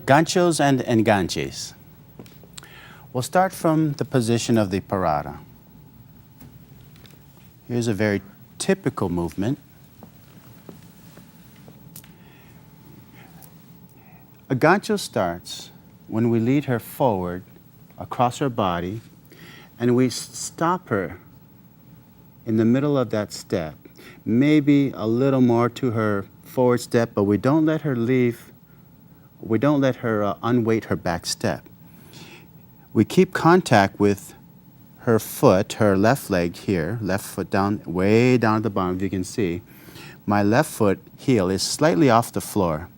Ganchos and enganches. We'll start from the position of the parada. Here's a very typical movement. A gancho starts when we lead her forward across her body and we stop her in the middle of that step. Maybe a little more to her forward step, but we don't let her leave. We don't let her unweight her back step. We keep contact with her foot, her left leg here, left foot down, way down at the bottom, if you can see. My left foot heel is slightly off the floor.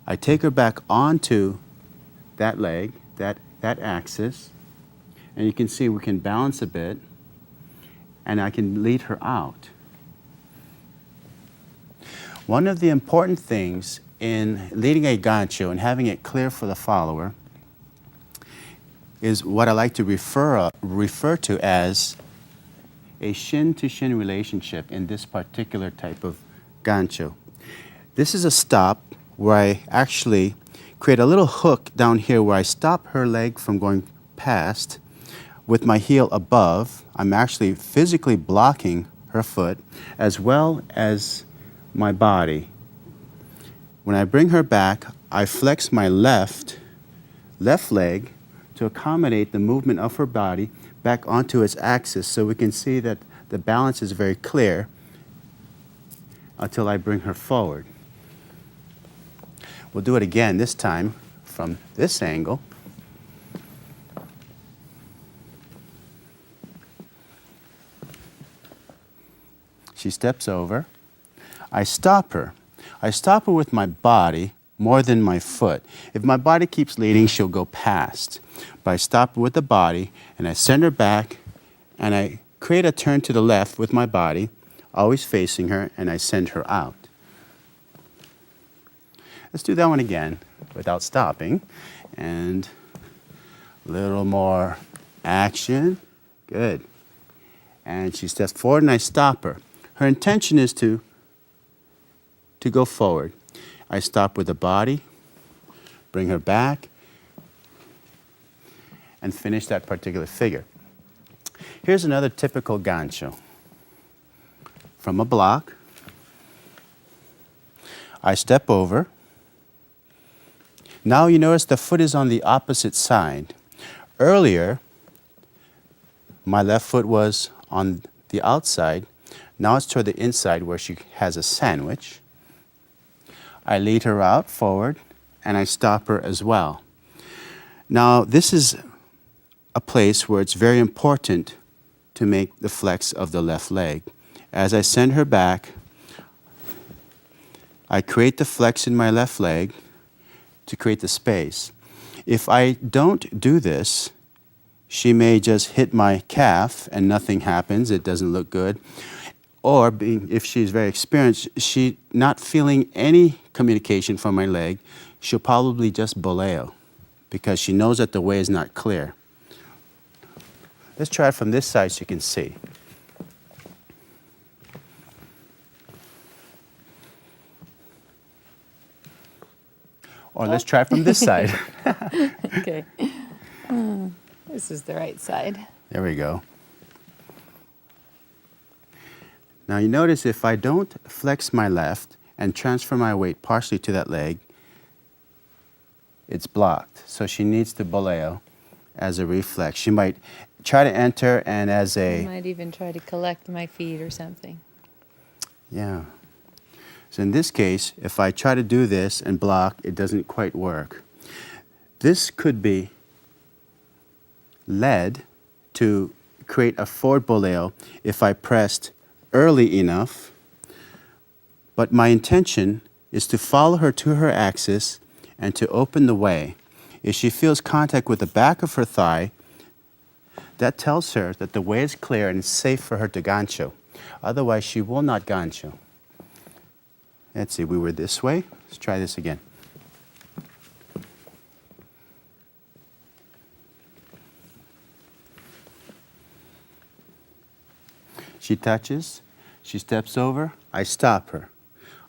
I take her back onto that leg, that axis, and you can see we can balance a bit, and I can lead her out. One of the important things in leading a gancho and having it clear for the follower is what I like to refer to as a shin-to-shin relationship in this particular type of gancho. This is a stop where I actually create a little hook down here where I stop her leg from going past. With my heel above, I'm actually physically blocking her foot as well as my body. When I bring her back, I flex my left leg to accommodate the movement of her body back onto its axis so we can see that the balance is very clear until I bring her forward. We'll do it again, this time from this angle. She steps over. I stop her. I stop her with my body more than my foot. If my body keeps leading, she'll go past. But I stop her with the body, and I send her back, and I create a turn to the left with my body, always facing her, and I send her out. Let's do that one again without stopping. And a little more action. Good. And she steps forward, and I stop her. Her intention is to go forward. I stop with the body, bring her back, and finish that particular figure. Here's another typical gancho. From a block, I step over. Now you notice the foot is on the opposite side. Earlier, my left foot was on the outside. Now it's toward the inside where she has a sandwich. I lead her out forward, and I stop her as well. Now, this is a place where it's very important to make the flex of the left leg. As I send her back, I create the flex in my left leg to create the space. If I don't do this, she may just hit my calf and nothing happens. It doesn't look good. Or if she's very experienced, she not feeling any communication from my leg, she'll probably just boleo because she knows that the way is not clear. Let's try it from this side so you can see. Or let's try it from this side. Okay. This is the right side. There we go. Now you notice if I don't flex my left and transfer my weight partially to that leg, it's blocked. So she needs to boleo as a reflex. She might try to enter and as a... I might even try to collect my feet or something. Yeah. So in this case, if I try to do this and block, it doesn't quite work. This could be led to create a forward boleo if I pressed early enough, but my intention is to follow her to her axis and to open the way. If she feels contact with the back of her thigh, that tells her that the way is clear and it's safe for her to gancho. Otherwise, she will not gancho. Let's see, we were this way. Let's try this again. She touches, she steps over, I stop her.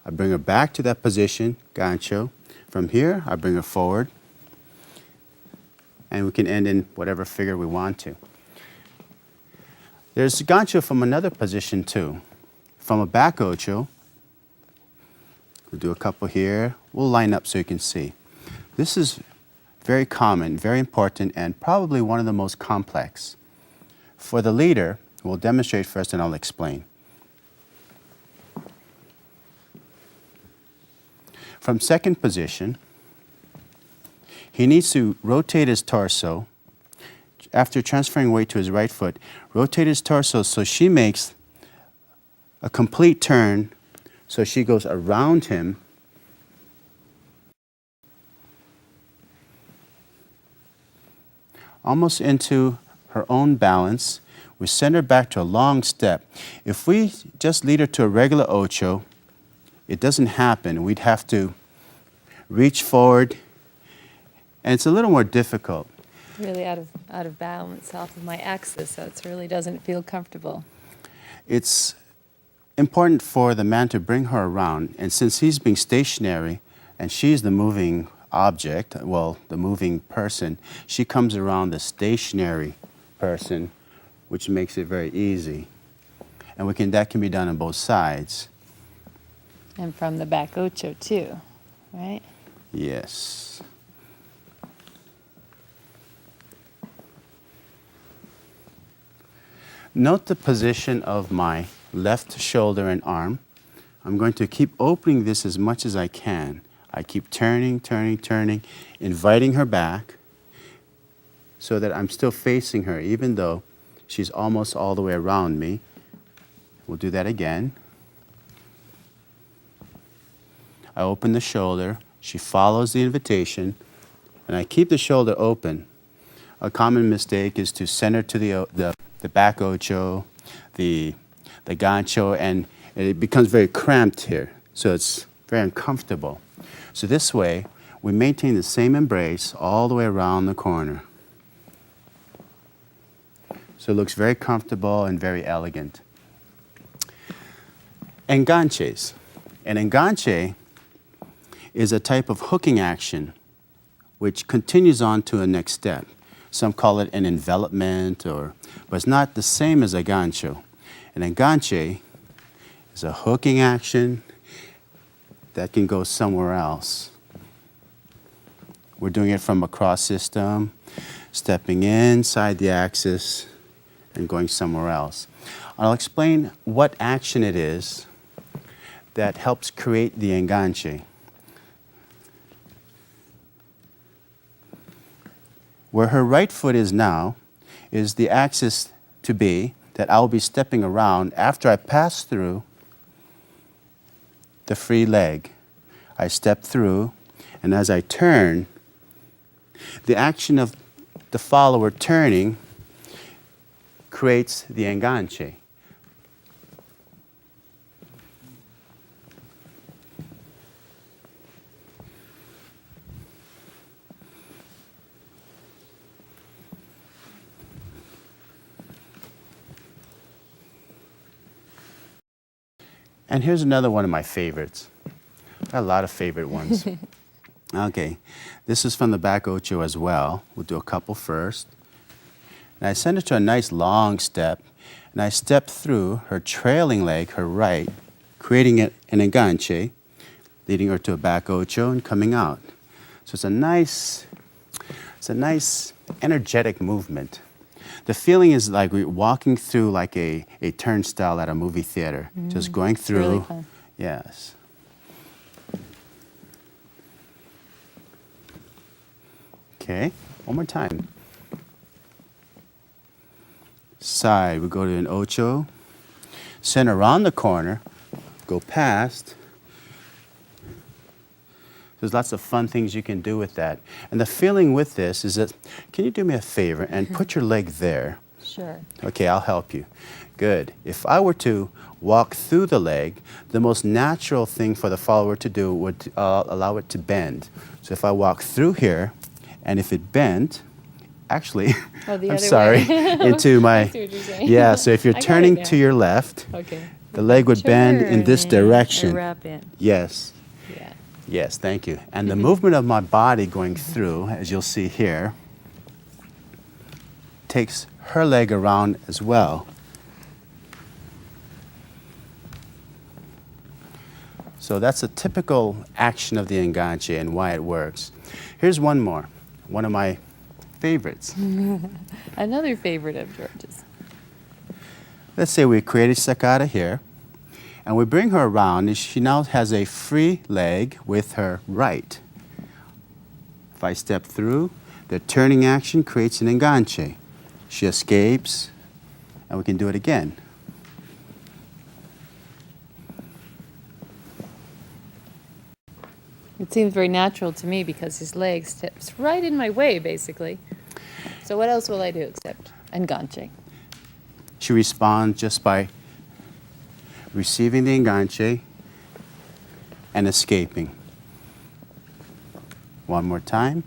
I bring her back to that position, gancho, From here, I bring her forward, and we can end in whatever figure we want to. There's gancho from another position too. From a back ocho, we'll do a couple here. We'll line up so you can see. This is very common, very important, and probably one of the most complex. For the leader, we'll demonstrate first and I'll explain. From second position, he needs to rotate his torso. After transferring weight to his right foot, rotate his torso so she makes a complete turn, so she goes around him almost into her own balance. We send her back to a long step. If we just lead her to a regular ocho, it doesn't happen. We'd have to reach forward, and it's a little more difficult. Really out of balance off of my axis, so it really doesn't feel comfortable. It's important for the man to bring her around, and since he's being stationary and she's the moving object, well, the moving person, she comes around the stationary person, which makes it very easy. And that can be done on both sides. And from the back ocho too, right? Yes. Note the position of my left shoulder and arm. I'm going to keep opening this as much as I can. I keep turning, turning, turning, inviting her back so that I'm still facing her, even though she's almost all the way around me. We'll do that again. I open the shoulder. She follows the invitation, and I keep the shoulder open. A common mistake is to center to the back ocho, the gancho, and it becomes very cramped here, so it's very uncomfortable. So this way, we maintain the same embrace all the way around the corner. So it looks very comfortable and very elegant. Enganches. An enganche is a type of hooking action which continues on to a next step. Some call it an envelopment, but it's not the same as a gancho. An enganche is a hooking action that can go somewhere else. We're doing it from a cross system, stepping inside the axis and going somewhere else. I'll explain what action it is that helps create the enganche. Where her right foot is now is the axis to be that I'll be stepping around after I pass through the free leg. I step through, and as I turn, the action of the follower turning creates the enganche. And here's another one of my favorites. I got a lot of favorite ones. Okay, this is from the back ocho as well. We'll do a couple first. And I send her to a nice long step, and I step through her trailing leg, her right, creating an enganche, leading her to a back ocho and coming out. So it's a nice energetic movement. The feeling is like we're walking through like a turnstile at a movie theater, just going through. It's really fun. Yes. Okay, one more time. Side, we go to an ocho, send around the corner, go past. There's lots of fun things you can do with that. And the feeling with this is that, can you do me a favor and put your leg there? Sure. Okay, I'll help you. Good. If I were to walk through the leg, the most natural thing for the follower to do would allow it to bend. So if I walk through here, and if it bent, actually, Oh, the I'm other sorry, way. into my, I see what you're saying. yeah, so if you're I got it turning now. to your left, Okay. the leg would bend in this Turn and direction. wrap in. Yes, Yeah. Yes, thank you. And the movement of my body going through, as you'll see here, takes her leg around as well. So that's a typical action of the enganche and why it works. Here's one more, one of my favorites. Another favorite of George's. Let's say we create a staccato here, and we bring her around, and she now has a free leg with her right. If I step through, the turning action creates an enganche. She escapes, and we can do it again. It seems very natural to me because his leg steps right in my way, basically. So what else will I do except enganche? She responds just by receiving the enganche and escaping. One more time.